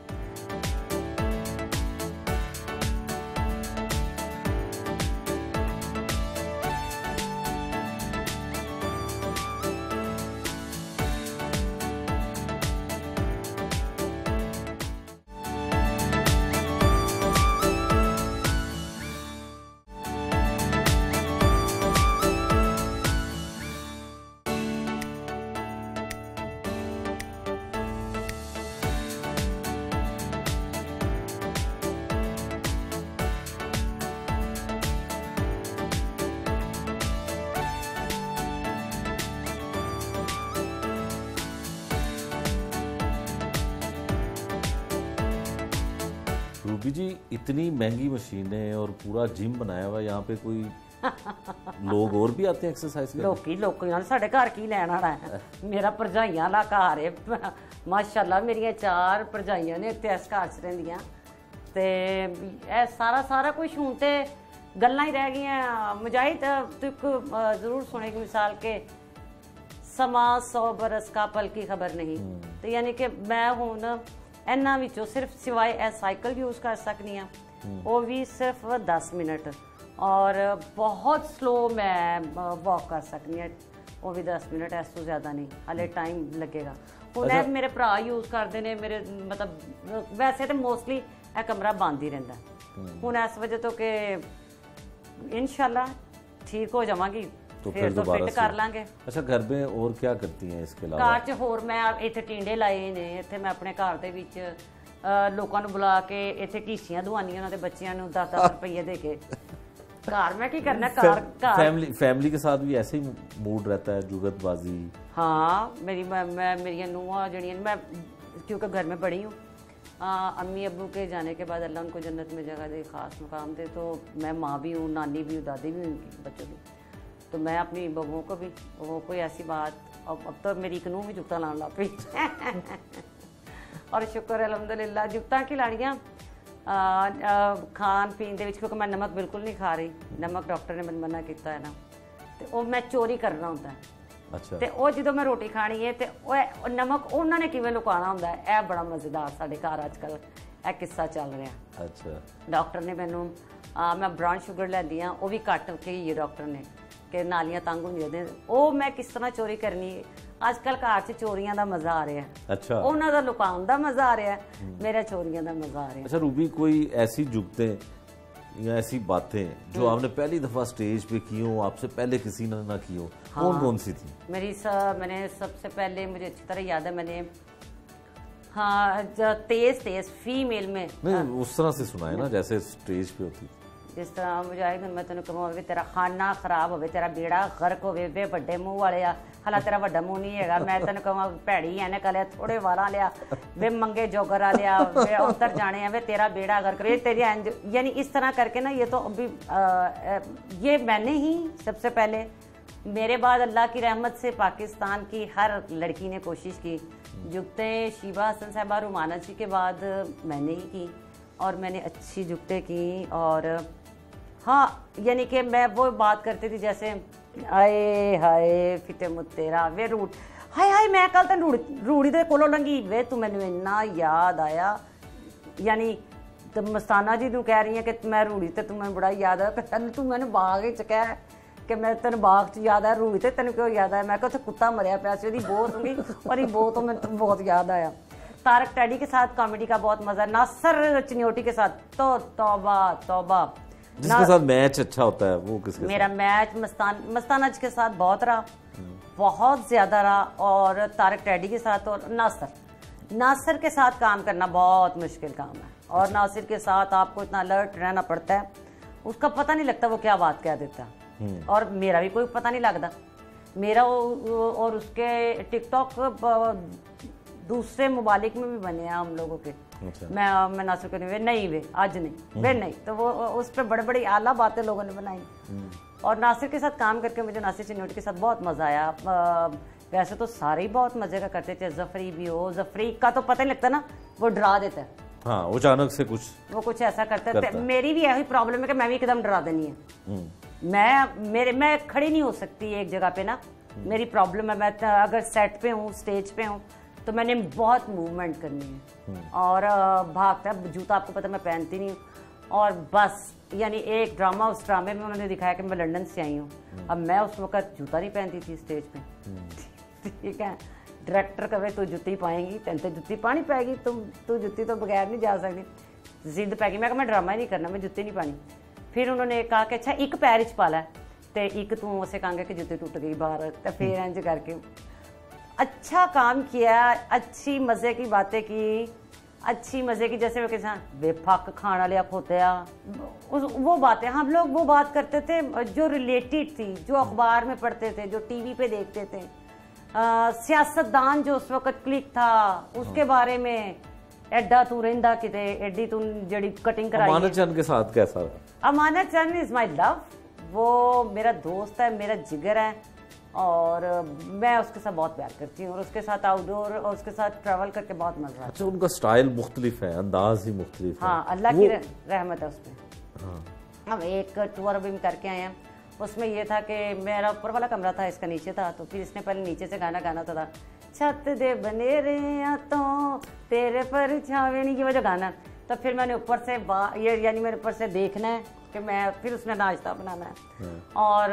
रूबी जी, इतनी महंगी मशीनें और पूरा जिम बनाया हुआ, यहाँ पे कोई लोग और भी आते हैं एक्सरसाइज करने? लोकियां साढ़े घर की लैन आना है। मेरा भरजाइयां दा घर है, माशाल्लाह मेरिया 4 भरजाइयां ने इत्थे इस घर च रहिंदियां, ते सारा कुछ हुण ते गल्लां ही रह गईयां। मुजाहिद, तू जरूर सुनेगी मिसाल के समा 100 बरस का पल की खबर नहीं, तो यानी कि मैं हुण इन्हां विचों सिर्फ सिवाय साइकिल यूज़ कर सकनी हाँ, वो भी सिर्फ 10 मिनट, और बहुत स्लो मैं वॉक कर सकनी है, वो भी 10 मिनट, इस तो ज़्यादा नहीं, हाले टाइम लगेगा। हुण मेरे भरा यूज़ करते हैं, मेरे मतलब वैसे तो मोस्टली यह कमरा बंद ही रहता है, हुण इस वजह तो कि इंशाल्लाह ठीक हो जावांगी, तो फिर दोबारा फिट कर लांगे। अच्छा, घर में और क्या करती हैं इसके अलावा? घर च होर मैं इत्थे टिंडे लाए ने, इत्थे मैं अपने घर दे विच लोकां नूं बुला के इत्थे ढीसियां दवानियां उन्हां दे बच्चियां नूं 10-10 रुपये दे के। घर में की करना, फैमिली के साथ भी ऐसे ही मूड रहता है, जुगतबाजी? हाँ, मेरी नूंहां जड़ियां, मैं क्योंकि घर में बड़ी हूँ, अम्मी अब्बू के जाने के बाद अल्लाह उनको जन्नत में जगह दे, ख़ास मुकाम दे, तो मैं माँ भी हूँ, नानी भी हूँ, दादी भी हूँ बच्चों की, तो मैं अपनी बहूओं को भी, वो कोई ऐसी बात, अब तो मेरी एक नूंह भी जुत्ता लाने लग पई। और शुक्र अलहमदुलिल्लाह, जुत्ता की लाड़ियाँ खान पीन दे विच, क्योंकि मैं नमक बिल्कुल नहीं खा रही, नमक डॉक्टर ने मैंने मना किया है ना, तो वो मैं चोरी करना होता है। अच्छा। ते वो जो मैं रोटी खानी है तो नमक उन्होंने किवें लुकाना होंदा है, यह बड़ा मज़ेदार साडे घर अजकल यह किस्सा चल रहा। अच्छा। डॉक्टर ने मैनू मैं ब्राउन शुगर लैंदी हाँ, वो भी घट के ही डॉक्टर ने कि नालियां तंग होंदियां, वो मैं किस तरह चोरी करनी है। अजकल घर च चोरियां दा मजा आ रहा है। अच्छा। उन्हां दा लुकाउण दा मजा आ रहा है, मेरा चोरियां दा मजा आ रहा है। अच्छा रूबी, कोई ऐसी जुगतें या ऐसी बातें जो आपने पहली दफा स्टेज पे की हो, आपसे पहले किसी ने ना की हो, कौन कौन सी थी? मैंने सबसे पहले, मुझे अच्छी तरह याद है, मैंने तेज फीमेल में नहीं उस तरह से सुनाए ना जैसे स्टेज पे होती। जिस तरह मुझे मैं तेन कहूँ तेरा खाना खराब हो, तेरा बेड़ा गर्क हो, वे बड़े मुँह वाले आ, हला तेरा वड्डा मुँह नहीं है, मैं तेन कहूँ भैड़ी ऐनक लिया, थोड़े वाला लिया, वे मंगे जोगर लिया, वे उतर जाने हैं, वे तेरा बेड़ा गर्क, वे तेरी यानी इस तरह करके ना, ये तो अभी ये मैंने ही सबसे पहले, मेरे बाद अल्लाह की रहमत से पाकिस्तान की हर लड़की ने कोशिश की। जुगतें शीबा हसन साहबा रुमाना जी के बाद मैंने ही की, और मैंने अच्छी जुगतें की। और हाँ, यानी कि मैं वो बात करती थी जैसे आए हाय फिते मुत तेरा वे रूट, हाय मैं कल तो रूड़ी दे कोलों लंघी वे, तू मैनू इन्ना याद आया, यानी तो मस्ताना जी नू कह रही है कि मैं रूड़ी तो तुम्हें बड़ा याद आया, तू मैंने बाग च कह कि मैं तेन बाग च याद आया, रूड़ी तो तेन क्यों याद आया, मैं कहा कुत्ता मरिया पाया सी, बोत होगी और बोत तो मैं बहुत याद आया। तारक टैडी के साथ कॉमेडी का बहुत मजा, नासर चनियोटी के साथ तो तौबा तौबा, जिसके साथ मैच अच्छा होता है वो किसके मेरा साथ? मैच मस्ताना जी के साथ बहुत रहा, बहुत ज्यादा रहा, और तारक टैडी के साथ और नासिर के साथ काम करना बहुत मुश्किल काम है, और नासिर के साथ आपको इतना अलर्ट रहना पड़ता है, उसका पता नहीं लगता वो क्या बात कह देता, और मेरा भी कोई पता नहीं लगता, मेरा और उसके टिकटॉक दूसरे मुबालिक में भी बने हैं हम लोगों के। अच्छा। मैं नासिर को नहीं वे आज नहीं वे नहीं, तो वो उस पर बड़े बड़ी आला बातें लोगों ने बनाई। और नासिर के साथ काम करके मुझे नासिर चिन्नोटी के साथ बहुत मज़ा आया। वैसे तो सारे ही बहुत मज़े का करते थे, जफरी भी हो, जफरी का तो पता नहीं लगता ना, वो डरा देता है। हाँ, वो अचानक से कुछ ऐसा करते थे। मेरी भी यही प्रॉब्लम है कि मैं भी एकदम डरा देनी है। मैं खड़ी नहीं हो सकती एक जगह पे ना, मेरी प्रॉब्लम है। मैं अगर सेट पे हूँ, स्टेज पे हूँ, तो मैंने बहुत मूवमेंट करनी है और भागता है। जूता आपको पता मैं पहनती नहीं हूँ, और बस यानी एक ड्रामा, उस ड्रामे में उन्होंने दिखाया कि मैं लंदन से आई हूँ। अब मैं उस वक्त जूता नहीं पहनती थी स्टेज पे, ठीक है। डायरेक्टर कहे तू जुत्ती पाएंगी, तेन तो जुत्ती पानी पाएगी, तू जुत्ती तो बगैर नहीं जा सकती। जिद पै गई, मैं ड्रामा ही नहीं करना, मैं जुत्ती नहीं पानी। फिर उन्होंने कहा कि अच्छा एक पैर च पा लै, तो एक तू उसे कहेंगे कि जुत्ती टूट गई बाहर, तो फिर इंज करके अच्छा काम किया, अच्छी मज़े की बातें की, अच्छी मज़े की। जैसे वो किसी बेफक खाना लिया खोते वो बातें हम लोग वो बात करते थे जो रिलेटेड थी, जो अखबार में पढ़ते थे, जो टीवी पे देखते थे। सियासतदान जो उस वक्त क्लिक था उसके बारे में, एडा तू रेंदा किते, एडी तू जड़ी कटिंग कराई। अमानत चंद के साथ कैसा रहा? अमानत चंद इज माई लव, वो मेरा दोस्त है, मेरा जिगर है, और मैं उसके साथ बहुत प्यार करती हूँ, और उसके साथ आउटडोर और उसके साथ ट्रैवल करके बहुत मजा आता है। अच्छा, उनका स्टाइल मुख्तलिफ है, अंदाज ही मुख्तलिफ है। हाँ, अल्लाह की रहमत है उसमें। हाँ। हम एक टूर अभी करके आए हैं, उसमें ये था कि मेरा ऊपर वाला कमरा था, इसका नीचे था, तो फिर इसने पहले नीचे से गाना गाना था, छत दे बने रे तो तेरे पर छावे नहीं, ये वजह गाना। तो फिर मैंने ऊपर से ये यानी मेरे ऊपर से देखना है कि मैं, फिर उसने नाश्ता बनाना है। और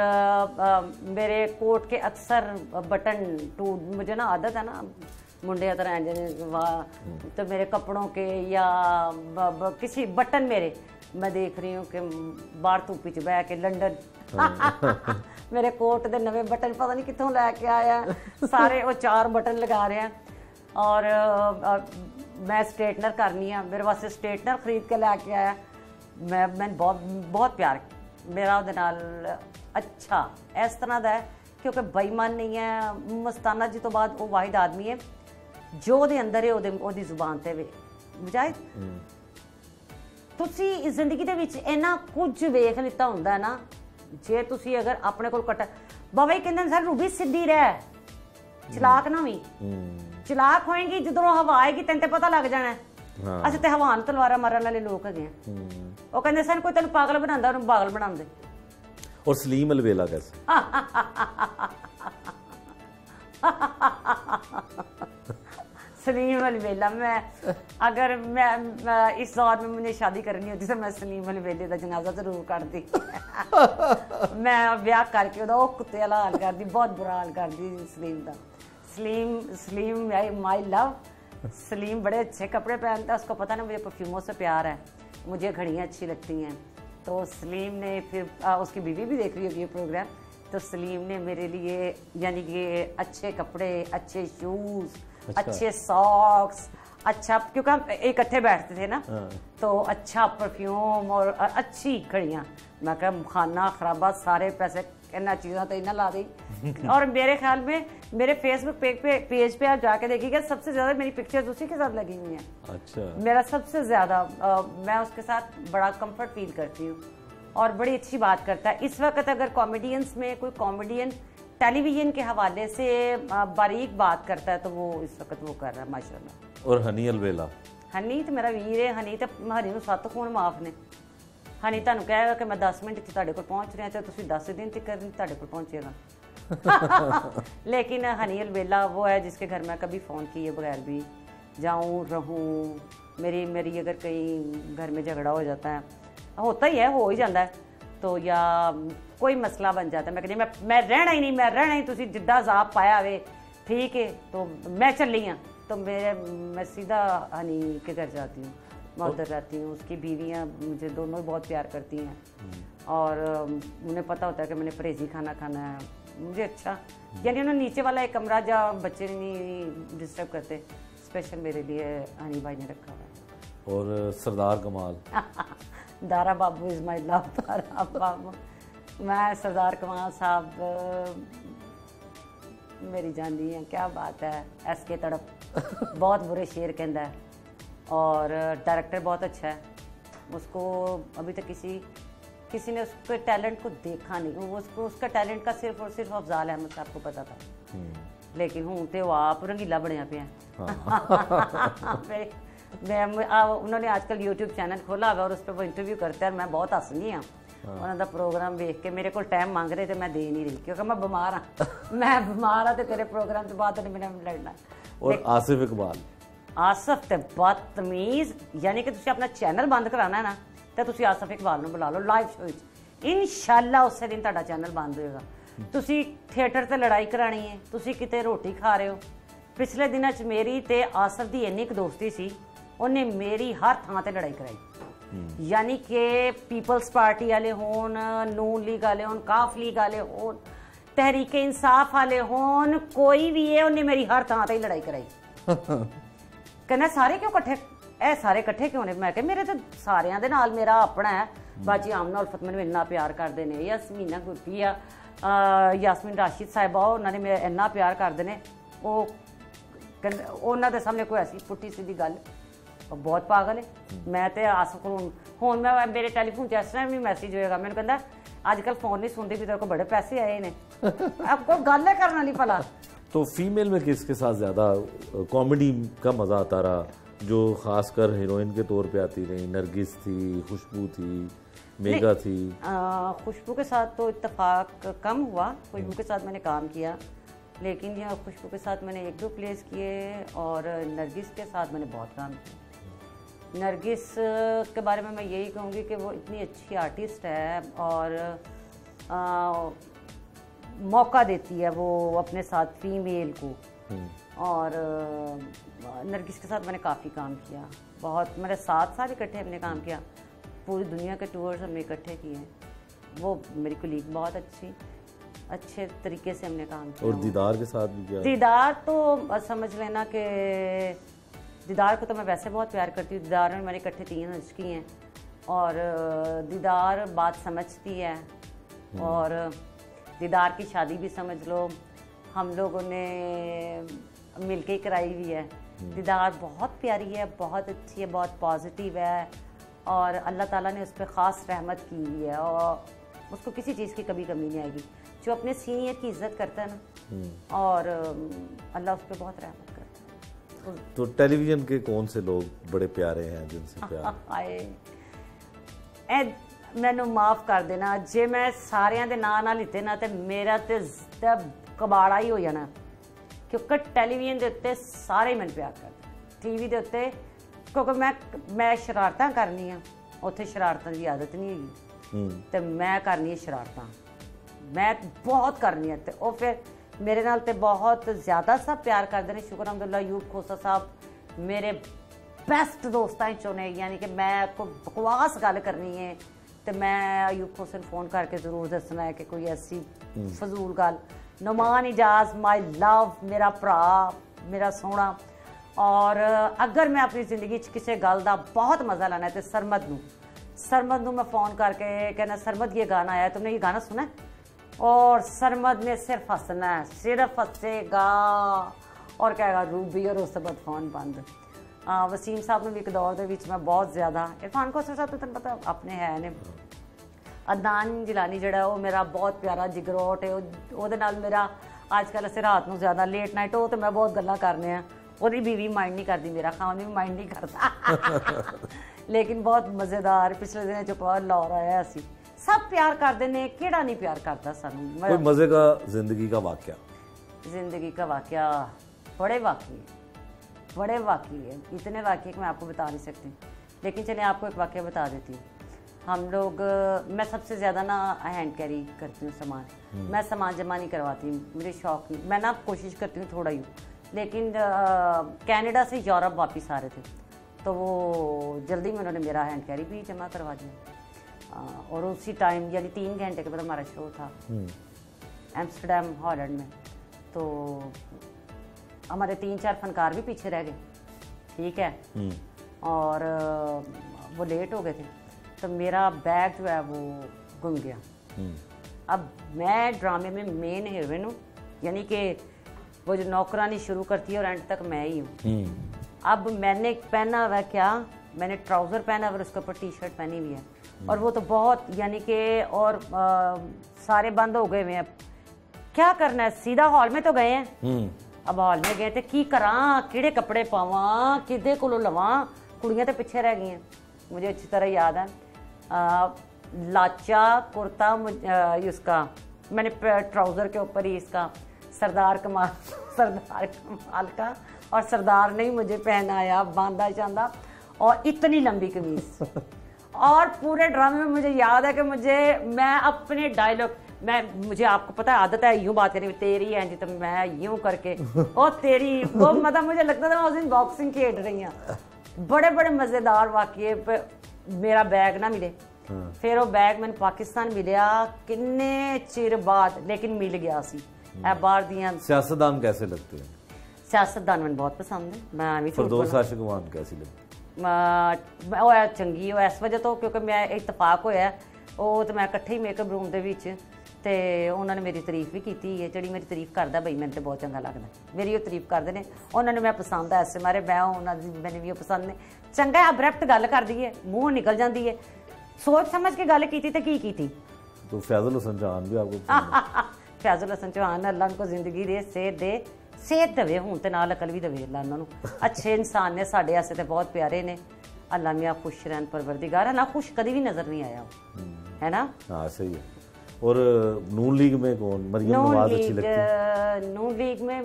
मेरे कोट के अक्सर बटन टूट, मुझे ना आदत है ना मुंडे तरह वाह, तो मेरे कपड़ों के या किसी बटन मेरे, मैं देख रही हूँ कि बाहर धुप्प च बह के लंडन मेरे कोट के नवे बटन पता नहीं कितों लैके आया, सारे वो 4 बटन लगा रहे हैं। और मैं स्ट्रेटनर करनी है, मेरे वास्ते स्ट्रेटनर खरीद के लैके आया। मैं बहुत प्यार मेरा ਉਹਦੇ ਨਾਲ अच्छा इस तरह का है, क्योंकि बेईमान नहीं है। मस्ताना जी तो बाद वो वाहिद आदमी है जो ਉਹਦੇ अंदर है, ਉਹਦੀ ਜ਼ੁਬਾਨ ਤੇ ਵੇ। ਮੁਜਾਹਿਦ, ਤੁਸੀਂ ਜ਼ਿੰਦਗੀ ਦੇ ਵਿੱਚ ਇੰਨਾ ਕੁਝ ਵੇਖ ਲਿੱਤਾ ਹੁੰਦਾ ਨਾ, ਜੇ ਤੁਸੀਂ ਅਗਰ ਆਪਣੇ ਕੋਲ ਕੱਟ ਬਾਬਾ ਜੀ ਕਹਿੰਦੇ ਸਰ ਰੂਬੀ ਸਿੱਧੀ ਰਹਿ, ਚਲਾਕ ਨਾ ਵੀ, ਚਲਾਕ ਹੋਏਗੀ ਜਦੋਂ ਹਵਾ ਆਏਗੀ ਤੈਨੂੰ ਤੇ ਪਤਾ ਲੱਗ ਜਾਣਾ। ਅਸੀਂ ਤੇ ਹਵਾ ਨੂੰ ਤਲਵਾਰਾਂ ਮਾਰਨ ਵਾਲੇ ਲੋਕ ਹੈਗੇ ਆ। ਉਹ ਕਹਿੰਦੇ ਸਨ ਕੋਈ ਤੈਨੂੰ ਪਾਗਲ ਬਣਾਉਂਦਾ, ਉਹਨੂੰ ਪਾਗਲ ਬਣਾਉਂਦੇ। और सलीम अलवेला कैसे? सलीम अलवेला, मैं अगर मैं इस दौर में मुझे शादी करनी होती तो मैं सलीम अलवेले का जनाजा जरूर करती। मैं ब्याह करके वो कुत्ते वाला हाल करती, बहुत बुरा हाल करती सलीम का। Salim my love. सलीम बड़े अच्छे कपड़े पहनता है, उसको पता ना मुझे परफ्यूमों से प्यार है, मुझे घड़ियाँ अच्छी लगती हैं। तो सलीम ने फिर उसकी बीवी भी देख रही होगी ये प्रोग्राम, तो सलीम ने मेरे लिए यानी कि अच्छे कपड़े, अच्छे शूज़, अच्छे सॉक्स, अच्छा, क्योंकि हम इकट्ठे बैठते थे ना, तो अच्छा परफ्यूम और अच्छी घड़ियाँ। मैं कहा खाना खराबा सारे पैसे इन्ना चीज़ों तो इन्ना ला दी। और मेरे ख्याल में मेरे फेसबुक पेज पे आप जाके देखिएगा, सबसे ज़्यादा मेरी पिक्चर्स उसी के साथ लगी हुई हैं। अच्छा, मेरा सबसे ज़्यादा मैं उसके साथ बड़ा कंफर्ट फील करती हूँ, और बड़ी अच्छी बात करता है। इस वक्त अगर कॉमेडियंस में कोई कॉमेडियन टेलीविजन के हवाले से बारीक बात करता है तो वो इस वक्त वो कर रहा है माशाल्लाह। और हनी अलवेला, हनी तो मेरा वीर है। हनी तो हनी 7 खून माफ ने। हनी ਤੁਹਾਨੂੰ ਕਹੇਗਾ कि मैं 10 मिनट ਤੁਹਾਡੇ ਕੋਲ पहुँच रहा, चाहे ਤੁਸੀਂ 10 दिन तक ਤੁਹਾਡੇ ਕੋਲ पहुँचेगा। लेकिन हनी अलवेला वो है जिसके घर में कभी फ़ोन किए बगैर भी जाऊँ रहूँ। मेरी अगर कहीं घर में झगड़ा हो जाता है, होता ही है, हो ही जाता है, तो या कोई मसला बन जाता है, मैं कहती मैं रहना ही नहीं, मैं रहना ही, तुसी जिद्दा जाप पाया वे ठीक है, तो मैं चली हाँ, तो मैं सीधा हनी के घर जाती हूँ, मैं उधर रहती हूँ। उसकी बीवियाँ मुझे दोनों बहुत प्यार करती हैं, और उन्हें पता होता है कि मैंने परहेजी खाना खाना है, मुझे अच्छा, यानी उन्होंने नीचे वाला एक कमरा जहाँ बच्चे नहीं डिस्टर्ब करते, स्पेशल मेरे लिए हनी भाई ने रखा हुआ है। और सरदार कमाल दारा बाबू इज़ माई लव। दारा बाबू, मैं सरदार कमाल साहब मेरी जानी है, क्या बात है। SK तड़प बहुत बुरे शेर कहता है और डायरेक्टर बहुत अच्छा है। उसको अभी तक किसी ने उसके टैलेंट को देखा नहीं। वो उसका टैलेंट का सिर्फ और सिर्फ अफजाल अहमद साहब को पता था, लेकिन हूँ तो वो आप रंगीला बनया पे उन्होंने आजकल YouTube चैनल खोला हुआ और उस पर वो इंटरव्यू करते हैं। मैं बहुत हंसनी हाँ उन्होंने प्रोग्राम देख के। मेरे को टाइम मांग रहे थे, मैं दे नहीं रही क्योंकि मैं बीमार हाँ। मैं बीमार हाँ तो तेरे प्रोग्राम तो बाद नहीं मैंने लड़ना। और आसिफ इकबाल आसफ ते बदतमीज, यानी कि तुम अपना चैनल बंद कराना है ना तो तुम आसफ इकबाल बुला लो लाइव शो। इंशाल्लाह उस दिन तुहाडा चैनल बंद होएगा। तुसी थिएटर ते लड़ाई करानी है, तुसी किते रोटी खा रहे हो। पिछले दिनों च मेरी ते आसफ दी इन्नी क दोस्ती सी, उन्हें मेरी हर थां ते लड़ाई कराई। यानी कि पीपल्स पार्टी वाले होन, नून लीग वाले होन, काफ लीग वाले होन, तहरीक इंसाफ वाले होन, कोई भी है उन्हें मेरी हर थां ते ही लड़ाई कराई। कहना सारे क्यों कट्ठे, ए सारे कट्ठे क्यों ने। मैं कहा मेरे तो सारियां दे नाल मेरा अपना है। बाजी आमना उल्फत मैनू इन्ना प्यार करते हैं, यासमीना गुरकी आ, यासमीन राशिद साहिबा उन्होंने मेरा इन्ना प्यार करते हैं। वो उन्होंने सामने कोई ऐसी पुट्ठी सीधी गल बहुत पागल है। मैं तो आसफ को हूँ मैं मेरे टेलीफोन च इस तरह भी मैसेज होएगा, मैंने कहता अजकल फोन नहीं सुनती भी तेरे को बड़े पैसे आए ने। अब कोई गल है करने वाली भला। तो फीमेल में किसके साथ ज़्यादा कॉमेडी का मज़ा आता रहा, जो खासकर हीरोइन के तौर पे आती रही? नरगिस थी, खुशबू थी, मेगा थी? खुशबू के साथ तो इत्तेफाक कम हुआ। खुशबू के साथ मैंने काम किया, लेकिन यह खुशबू के साथ मैंने 1-2 प्लेस किए और नरगिस के साथ मैंने बहुत काम किया। नरगिस के बारे में मैं यही कहूँगी कि वो इतनी अच्छी आर्टिस्ट है और मौका देती है वो अपने साथ फीमेल को। और नरगिस के साथ मैंने काफ़ी काम किया, बहुत मेरे 7 साल इकट्ठे हमने काम किया। पूरी दुनिया के टूर्स हमने इकट्ठे किए हैं। वो मेरी कुलीग बहुत अच्छे तरीके से हमने काम किया। और दीदार के साथ भी किया? दीदार तो समझ लेना कि दीदार को तो मैं वैसे बहुत प्यार करती हूँ। दीदार में मैंने इकट्ठे 3 हज की हैं और दीदार बात समझती है और दीदार की शादी भी समझ लो हम लोगों ने मिलके ही कराई हुई है। दीदार बहुत प्यारी है, बहुत अच्छी है, बहुत पॉजिटिव है और अल्लाह ताला ने उस पर ख़ास रहमत की हुई है और उसको किसी चीज़ की कभी कमी नहीं आएगी। जो अपने सीनियर की इज्जत करता है ना और अल्लाह उस पर बहुत रहमत करता है। तो टेलीविज़न के कौन से लोग बड़े प्यारे हैं जिनसे प्यार आए? मैनू माफ़ कर देना जे मैं सारियां दे नां ना लिते ना तो मेरा तो कबाड़ा ही हो जाना, क्योंकि टेलीविजन के उत्ते सारे मैंने प्यार करते। टीवी के उत्ते क्योंकि मैं शरारतां करनी आ, उत्थे शरारतां की आदत नहीं हैगी तो मैं करनी है शरारतां, मैं बहुत करनी है। तो वो फिर मेरे नाल ते बहुत ज़्यादा सब प्यार करते हैं। शुक्र अलहमदुलिल्लाह अयूब खोसा साहब मेरे बेस्ट दोस्तां चों ने, यानी कि मैं कोई बकवास गल करनी है तो मैं अयूब खोसा नूं फोन करके ज़रूर दसना है कि कोई ऐसी फजूल गल। नुमान इजाज़ माई लव, मेरा भरा, मेरा सोहना। और अगर मैं अपनी जिंदगी किसी गल का बहुत मज़ा लाना है तो सरमद नूं मैं फ़ोन करके कहना सरमद ये गाना आया, तुमने ये गाना सुना है? और सरमद ने सिर्फ हंसना है, सिर्फ हंसेगा और कहेगा रूबी, और उसके बाद फ़ोन बंद। वसीम साहब ने भी एक दौर के विच मैं बहुत ज़्यादा, इरफान खोसर साहब तो तुम पता अपने है ने। अदनान जिलानी जड़ा वो मेरा बहुत प्यारा जिगरोट है, ਉਹਦੇ ਨਾਲ मेरा आजकल अस रात को ज़्यादा लेट नाइट हो तो मैं बहुत गल्लां करने हैं। ਉਹਦੀ बीवी माइंड नहीं करती, मेरा खान भी माइंड नहीं करता लेकिन बहुत मज़ेदार पिछले दिन चुप लाहौर आया असी सब प्यार करते हैं, केड़ा नहीं प्यार करता सानू। कोई मज़े का ज़िंदगी का वाक़या? ज़िंदगी का वाक़या बड़े वाक़ई है, इतने वाक़ये कि मैं आपको बता नहीं सकती, लेकिन चलिए आपको एक वाक़या बता देती हूँ। हम लोग मैं सबसे ज़्यादा ना हैंड कैरी करती हूँ सामान, मैं सामान जमा नहीं करवाती, मुझे शौक नहीं। मैं ना कोशिश करती हूँ थोड़ा ही, लेकिन कनाडा से यूरोप वापस आ रहे थे तो वो जल्दी में उन्होंने मेरा हैंड कैरी भी जमा करवा दिया। और उसी टाइम यानी 3 घंटे के बाद हमारा शो था एम्स्टर्डम हॉलैंड में, तो हमारे 3-4 फनकार भी पीछे रह गए, ठीक है। और वो लेट हो गए थे तो मेरा बैग जो है वो गुम गया। अब मैं ड्रामे में मेन हीरोइन हूँ, यानी कि वो जो नौकरानी शुरू करती है और एंड तक मैं ही हूँ। अब मैंने पहना हुआ क्या, मैंने ट्राउज़र पहना हुआ और उसके ऊपर टी शर्ट पहनी हुई है, और वो तो बहुत यानी कि और सारे बंद हो गए हुए हैं। क्या करना है, सीधा हॉल में तो गए हैं। अब हॉल में गए थे की करा, किड़े कपड़े पावा, किदे को लवा, कुड़ियाँ तो पीछे रह गई हैं। मुझे अच्छी तरह याद है लाचा कुर्ता उसका मैंने ट्राउज़र के ऊपर ही इसका सरदार कमाल का, और सरदार ने ही मुझे पहनाया बांधा चांदा, और इतनी लंबी कमीज। और पूरे ड्रामे में मुझे याद है कि मैं अपने डायलॉग मुझे आपको पता है आदत है यूं बात करनी, तेरी है जी, तो मैं यूं करके और तेरी वो मतलब मुझे लगता था मैं उस दिन बॉक्सिंग खेल रही हूँ। बड़े बड़े मज़ेदार वाक़ये पे मेरा बैग ना मिले, फिर वो बैग मैंने पाकिस्तान मिलिया किन्ने चिर बाद, लेकिन मिल गया सी। बाहर दियां सियासतदान कैसे लगते हैं? सियासतदान मैंने बहुत पसंद है। मैं भी फिरदौस आशिक मान कैसी लगती? ਉਹ ਚੰਗੀ, ਉਹ ਇਸ ਵਜ੍ਹਾ ਤੋਂ ਕਿਉਂਕਿ ਮੈਂ ਇਤਫਾਕ ਹੋਇਆ ਉਹ ਤੇ ਮੈਂ ਇਕੱਠੇ ਹੀ ਮੇਕਅਪ ਰੂਮ ਦੇ ਵਿੱਚ, ਤੇ ਉਹਨਾਂ ਨੇ ਮੇਰੀ ਤਾਰੀਫ ਵੀ ਕੀਤੀ ਹੈ। ਜਿਹੜੀ ਮੇਰੀ ਤਾਰੀਫ ਕਰਦਾ ਬਈ ਮੈਨੂੰ ਤੇ ਬਹੁਤ ਚੰਗਾ ਲੱਗਦਾ, ਮੇਰੀ ਉਹ ਤਾਰੀਫ ਕਰਦੇ ਨੇ, ਉਹਨਾਂ ਨੂੰ ਮੈਂ ਪਸੰਦ ਐਸੇ ਮਾਰੇ ਮੈਂ ਉਹਨਾਂ ਦੀ ਮੈਨੂੰ ਵੀ ਉਹ ਪਸੰਦ ਨੇ। ਚੰਗਾ ਅਬਰੈਪਟ ਗੱਲ ਕਰਦੀ ਹੈ, ਮੂੰਹ ਨਿਕਲ ਜਾਂਦੀ ਹੈ, ਸੋਚ ਸਮਝ ਕੇ ਗੱਲ ਕੀਤੀ ਤੇ ਕੀ ਕੀਤੀ। तो फैजल हसन चौहान भी आपको? फैजल हसन चौहान अल्लाह उनको जिंदगी दे, सेहत देवे, हूँ तो नाल अकल भी देवे अल्लाह उन्होंने। अच्छे इंसान ने, साढ़े वास्ते तो बहुत प्यारे ने। अल्लाह मियाँ खुश रहन परवरदिगार, ना खुश कभी भी नजर नहीं आया, है ना। हाँ सही है। और नून लीग में कौन? मरियम नवाज अच्छी लगती है। नून लीग में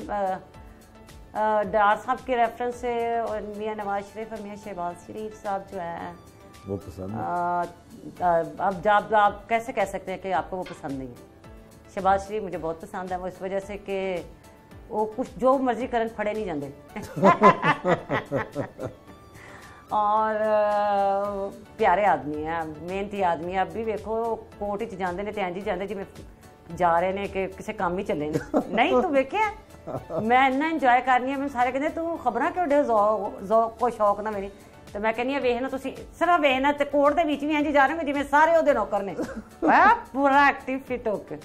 डार साहब के रेफरेंस से और मियाँ नवाज शरीफ और मियाँ शहबाज शरीफ साहब जो है वो पसंद है। अब जब आप कैसे कह सकते हैं कि आपको वो पसंद नहीं है। शहबाज शरीफ मुझे बहुत पसंद है, वो इस वजह से कि वो कुछ जो मर्जी करन फड़े नहीं जाते और प्यारे आदमी है, मेहनती आदमी है। अब भी वेखो कोर्ट च जाते हैं तो इंज ही जाते जिवें जा रहे हैं कि किसी काम ही चले नहीं। तू वेख्या मैं इन्ना इंजॉय करनी है, मैं सारे कहते तू खबरां क्यों डे कोई शौक ना मेरी, तो मैं कहनी वेखना तुसीं सिर्फ वेखना, तो कोर्ट के बीच भी इंज जा रहे हो जिवें सारे ओहदे नौकर ने पूरा एक्टिव फिट होके।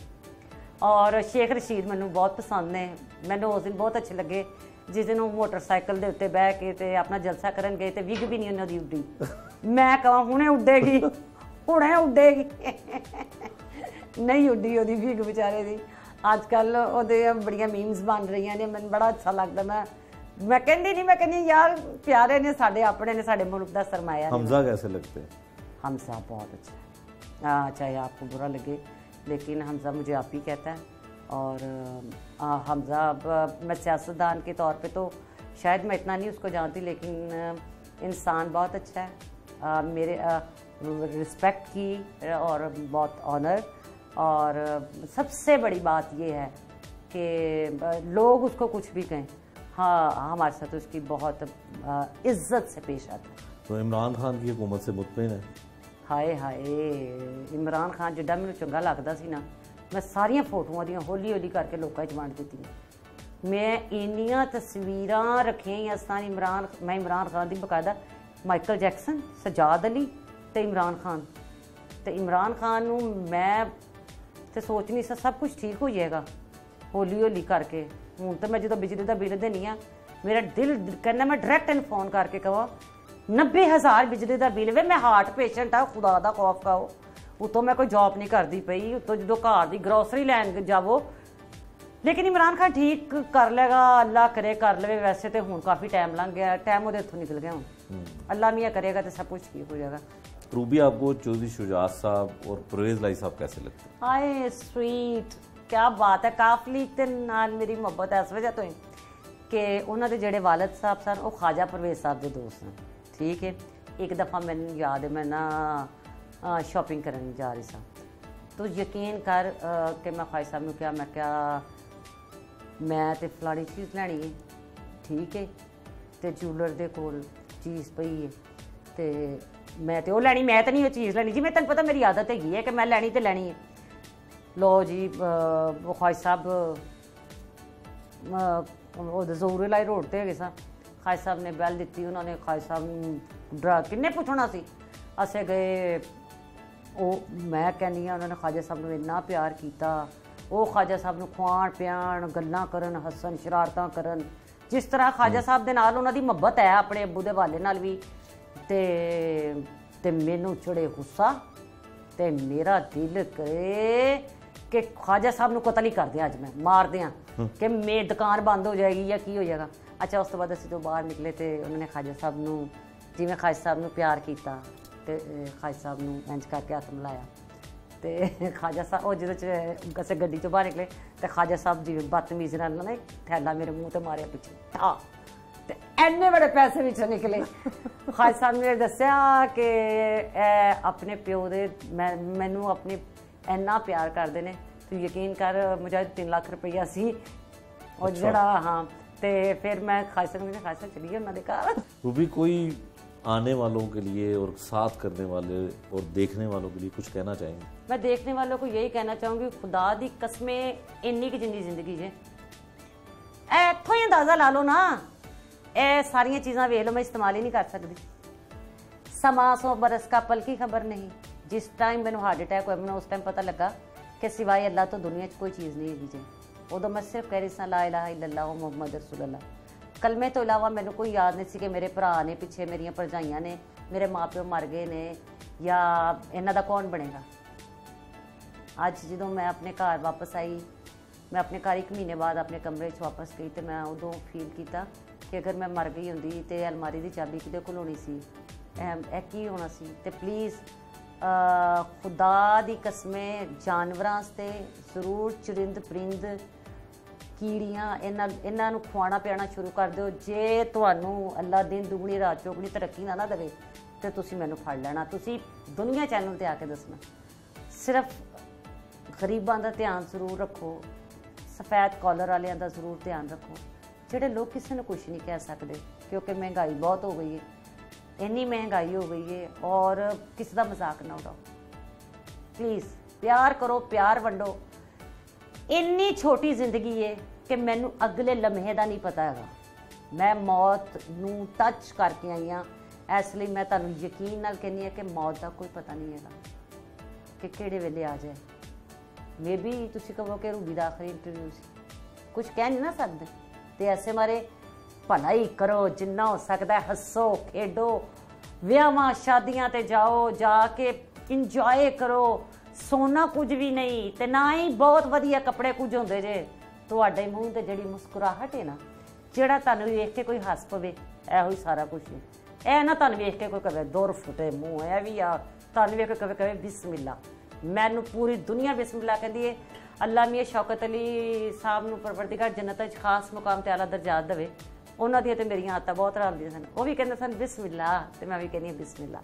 और शेख रशीद मैनू बहुत पसंद ने, मैनू उस दिन बहुत अच्छे लगे जिस दिन वो मोटरसाइकिल के उत्ते बह के ते अपना जलसा करन गए तो विग भी नहीं उन्होंने उड्डी। मैं कहा हुणे उड्डेगी, हुणे उड्डेगी नहीं उड्डी ओदी विग बेचारे दी। अजकल ओहदे बड़ियां मीम्स बन रही ने, मैनू बड़ा अच्छा लगता। मैं कहती नहीं, मैं कहनी यार प्यारे ने, साडे अपने ने, साडे मुल्क दा सरमाया। हमजा कैसे लगते हैं? हमजा बहुत अच्छा है, चाहे आपको बुरा लगे लेकिन हमजा मुझे आप ही कहता है। और हमजा मैं सियासतदान के तौर पे तो शायद मैं इतना नहीं उसको जानती, लेकिन इंसान बहुत अच्छा है, मेरे रिस्पेक्ट की और बहुत ऑनर। और सबसे बड़ी बात ये है कि लोग उसको कुछ भी कहें, हाँ हमारे साथ उसकी बहुत इज्जत से पेश आता है। तो इमरान खान की हुकूमत से मुतमईन है? हाय हाय, इमरान खान जिड्डा मैनू चंगा लगता सी ना, मैं सारिया फोटोआं दियां हौली हौली करके लोगों च वंड दित्तियां। मैं इन्नियां तस्वीरां रखियां असां मैं इमरान खान की बकायदा माइकल जैक्सन, सजाद अली तो इमरान खान। तो इमरान खान नूं मैं तो सोच नहीं सा सब कुछ ठीक हो जाएगा हौली हौली करके। हूँ तो मैं जो बिजली का बिल देनी आ, मेरा दिल कहना मैं डायरैक्ट इन फोन करके कहा 90,000 बिजली का बिल वे, मैं हार्ट पेशेंट आ, खुदा दा खौफ खाओ। उतों मैं कोई जॉब नहीं करती पई, उतों जो घर की ग्रोसरी लैन जावो। लेकिन इमरान खान ठीक कर लेगा, अल्लाह करे कर ले। वैसे तो हूँ काफ़ी टाइम लंघ गया, टाइम वो इतों निकल गया। हूँ अल्लाह मियाँ करेगा तो सब कुछ ठीक हो जाएगा। रूबी आपको चौधरी शुजात साहब और परवेज़ लाई साहब कैसे लगते हैं? हाय स्वीट, क्या बात है। काफली के नाल मेरी मोहब्बत इस वजह तो है कि उन्होंने जोड़े वालद साहब सन वो ख्वाजा परवेज़ साहब के दोस्त हैं, ठीक है। एक दफ़ा मैंने याद है मैं ना शॉपिंग करने जा रही सा, तो यकीन कर कि मैं ख्वाजा साहब ने क्या मैं क्या मैं तो फलानी चीज़ लैनी है, ठीक है। तो जूलर के कोल चीज़ पई है तो मैं तो लैनी, मैं तो नहीं वो चीज़ लैनी जी, मैं तेन पता मेरी आदत हैगी है कि मैं लैनी तो लैनी है। लो जी वो ख्वाजा साहब जरूर लाई रोड पर है सा, ख्वाजा साहब ने बैल दी, उन्होंने ख्वाजा साहब डरा किन्ने पुछना सी, असें गए। वो मैं कहनी उन्होंने ख्वाजा साहब ने इन्ना प्यार किया ਉਹ ਖਾਜਾ ਸਾਹਿਬ ਨੂੰ ਖਵਾਉਣ ਪਿਆਣ, ਗੱਲਾਂ ਕਰਨ, ਹੱਸਣ, ਸ਼ਰਾਰਤਾਂ ਕਰਨ। ਜਿਸ ਤਰ੍ਹਾਂ ਖਾਜਾ ਸਾਹਿਬ ਦੇ ਨਾਲ ਉਹਨਾਂ ਦੀ ਮੁਹੱਬਤ ਹੈ ਆਪਣੇ ਅੱਬੂ ਦੇ ਵਾਲੇ ਨਾਲ ਵੀ। ਤੇ ਮੈਨੂੰ ਚੜੇ ਗੁੱਸਾ ਤੇ ਮੇਰਾ ਦਿਲ ਕਰੇ ਕਿ ਖਾਜਾ ਸਾਹਿਬ ਨੂੰ ਕਤਲ ਹੀ ਕਰ ਦਿਆਂ, ਅੱਜ ਮੈਂ ਮਾਰ ਦਿਆਂ, ਕਿ ਮੇਰੀ ਦੁਕਾਨ ਬੰਦ ਹੋ ਜਾਏਗੀ ਜਾਂ ਕੀ ਹੋ ਜਾਏਗਾ। ਅੱਛਾ, ਉਸ ਤੋਂ ਬਾਅਦ ਅਸੀਂ ਜਦੋਂ ਬਾਹਰ ਨਿਕਲੇ ਤੇ ਉਹਨਾਂ ਨੇ ਖਾਜਾ ਸਾਹਿਬ ਨੂੰ, ਜਿਵੇਂ ਖਾਜਾ ਸਾਹਿਬ ਨੂੰ ਪਿਆਰ ਕੀਤਾ ਤੇ ਖਾਜਾ ਸਾਹਿਬ ਨੂੰ ਇੰਝ ਕਰਕੇ ਹੱਥ ਮਿਲਾਇਆ। ਤੇ ਖਾਜਾ ਸਾਹਿਬ ਉਹ ਜਦੋਂ ਅਸੀਂ ਗੱਡੀ 'ਚੋਂ ਬਾਹਰ ਨਿਕਲੇ ਤੇ ਖਾਜਾ ਸਾਹਿਬ ਜਿਵੇਂ ਬਦਤਮੀਜ਼ੀ ਨਾਲ ਨਾ ਥੈਲਾ ਮੇਰੇ ਮੂੰਹ ਤੇ ਮਾਰਿਆ ਪਿੱਛੇ ਤੇ ਇੰਨੇ ਬੜੇ ਪੈਸੇ ਵਿੱਚੋਂ ਨਿਕਲੇ। ਖਾਜਾ ਸਾਹਿਬ ਨੇ ਦੱਸਿਆ ਕਿ ਇਹ ਆਪਣੇ ਪਿਓ ਦੇ ਮੈਨੂੰ ਆਪਣੀ ਇੰਨਾ ਪਿਆਰ ਕਰਦੇ ਨੇ, ਤੂੰ ਯਕੀਨ ਕਰ ਮੁਝੇ 3 ਲੱਖ ਰੁਪਈਆ ਸੀ ਉਹ ਜਿਹੜਾ। हाँ, तो फिर मैं खासा चलिए उन्होंने कहा। वो भी कोई आने वालों के लिए और साथ करने वाले और देखने वालों के लिए कुछ कहना चाहेंगे? मैं देखने वालों को यही कहना चाहूँगी, खुदा दी कसमें इन्नी की जिंदी जिंदगी जे इत्थों ही अंदाजा ला लो ना, ये सारिया चीज़ां वेख लो, मैं इस्तेमाल ही नहीं कर सकती। समा 100 बरस का पल की खबर नहीं। जिस टाइम मैंने हार्ट अटैक होया, मैंने उस टाइम पता लगा कि सिवाय अल्लाह तो दुनिया च कोई चीज़ नहीं है। उदों मैं सिर्फ कह रही सा ला इलाहा इल्लल्लाह मुहम्मद रसूलुल्लाह, कलमे तो इलावा मैंने कोई याद नहीं सी कि मेरे भरा ने पिछे मेरिया भरजाइयां ने, मेरे माँ प्यो मर गए ने या इन्हां दा कौन बनेगा। अज जो मैं अपने घर वापस आई, मैं अपने घर 1 महीने बाद अपने कमरे च वापस गई तो मैं उदों फील किया कि अगर मैं मर गई होंदी तो अलमारी की चाबी किहदे कोल होनी सी, की होना सी। तो प्लीज़ खुदा दी कसमें जानवरां ते जरूर चरिंद परिंद कीड़ियाँ इन्हां नूं खवाना पियाना शुरू कर दो। जे तुहानूं अल्लाह दिन दुगनी रात चौगनी तरक्की ना देवे तो तुसीं मैनूं फड़ लेना। तुसीं दुनिया चैनल ते आके दसना। सिर्फ गरीबां दा ध्यान जरूर रखो, सफेद कॉलर वालियां दा जरूर ध्यान रखो, जिहड़े लोग किसी नूं कुछ नहीं कह सकते, क्योंकि महंगाई बहुत हो गई है, इन्नी महंगाई हो गई है और किसी का मजाक ना उड़ाओ। प्लीज़ प्यार करो, प्यार वंडो। इन्नी छोटी जिंदगी है कि मैनू अगले लम्हे का नहीं पता है। मैं मौत नूं टच करके आई हाँ, इसलिए मैं तुहानूं यकीन नाल कहनी है कि मौत का कोई पता नहीं है कि किहड़े वेले आ जाए। मे बी तुसीं कहो कि रूबी दा आखिरी इंटरव्यू सी, कुछ कह नहीं ना सकते। तो ऐसे मारे भलाई करो, जिन्ना हो सकता है हसो खेडो, विआहां शादियां ते जाओ, जाके इंजॉय करो। सोना कुछ भी नहीं ते ना ही बहुत वधिया कपड़े कुछ होंदे जे। तुहाडे मूँह ते जिहड़ी मुस्कुराहट है ना, जिहड़ा तुहानूं वेख के कोई हस पवे, इहो ही सारा कुछ है। ਇਹ ना तुहानूं वेख के कोई कहे दुर फुटे मूँह है भी यार, तुहानूं वेख के कहे बिस्मिल्ला। मैनूं पूरी दुनिया बिस्मिल्ला कहती है। अल्लाह मियां शौकत अली साहब नूं परवरदिगार जन्नत च खास मुकाम ते आला दर्जात देवे। उन्हां दी ते मेरियां आदतां बहुत रलदियां सन। वो भी कहंदे सन बिस्मिल्ला, ते मैं भी कहनी बिस्मिल्ला।